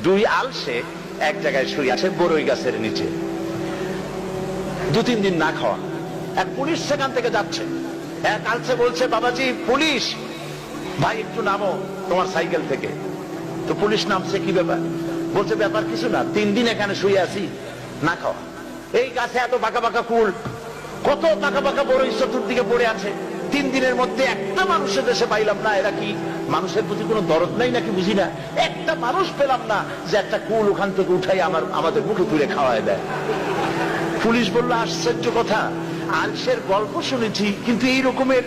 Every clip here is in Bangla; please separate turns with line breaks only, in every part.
দুই আলসে এক জায়গায় শুয়ে আছে বড়ই গাছের নিচে, 2-3 দিন না খাওয়া। এক পুলিশ সেখান থেকে যাচ্ছে, এক আলসে বলছে, বাবাজি পুলিশ, ভাই একটু নামো তোমার সাইকেল থেকে। তো পুলিশ নামছে, কি ব্যাপার? বলছে ব্যাপার কিছু না, 3 দিন এখানে শুয়ে আছি না খাওয়া। এই গাছে এত বাঁকা বাঁকা কুল, কত বাঁকা বাঁকা বড়ই চতুর্দিকে পড়ে আছে, 3 দিনের মধ্যে একটা মানুষের দেশে পাইলাম না। এরা কি মানুষের প্রতি কোনো দরদ নাই নাকি বুঝি না, একটা মানুষ পেলাম না যে একটা কুল ওখান থেকে উঠাই আমাদের মুখে তুলে খাওয়ায় দেয়। পুলিশ বলল, আশ্চর্য কথা, আলসের গল্প শুনেছি কিন্তু এই রকমের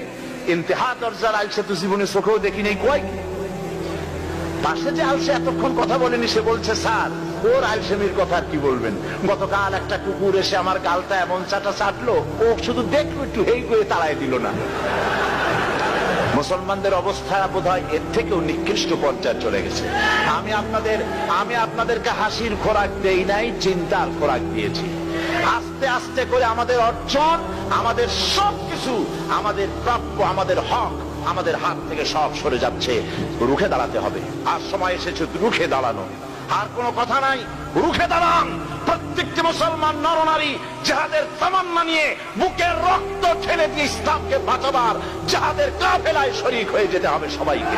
ইন্তেহা দরজার আলসে তো জীবনে চোখেও দেখি নাই। কয় পাশে যে আলসে এতক্ষণ কথা বলেনি, সে বলছে, স্যার ওর আলসেমির কথা আর কি বলবেন, গতকাল একটা কুকুর এসে আমার গালটা এমন চাটা চাটলো, ও শুধু দেখলো একটু হেই করে তাড়াই দিল না। মুসলমানদের অবস্থা বোধহয় এর থেকেও নিকৃষ্ট পর্যায়ে চলে গেছে। আমি আপনাদেরকে হাসির খোরাক দেই নাই, চিন্তার খোরাক দিয়েছি। আস্তে আস্তে করে আমাদের অর্জন, আমাদের সবকিছু, আমাদের প্রাপ্য, আমাদের হক আমাদের হাত থেকে সব সরে যাচ্ছে। রুখে দাঁড়াতে হবে, আর সময় এসেছে রুখে দাঁড়ানো। আর কোনো কথা নাই, রুখে দাঁড়ান। প্রত্যেকটি মুসলমান নরনারী জিহাদের তামান্না নিয়ে বুকের রক্ত ঠেলে দিয়ে ইসলামকে বাঁচাবার জিহাদের কাফেলায় শরীক হয়ে যেতে হবে সবাইকে।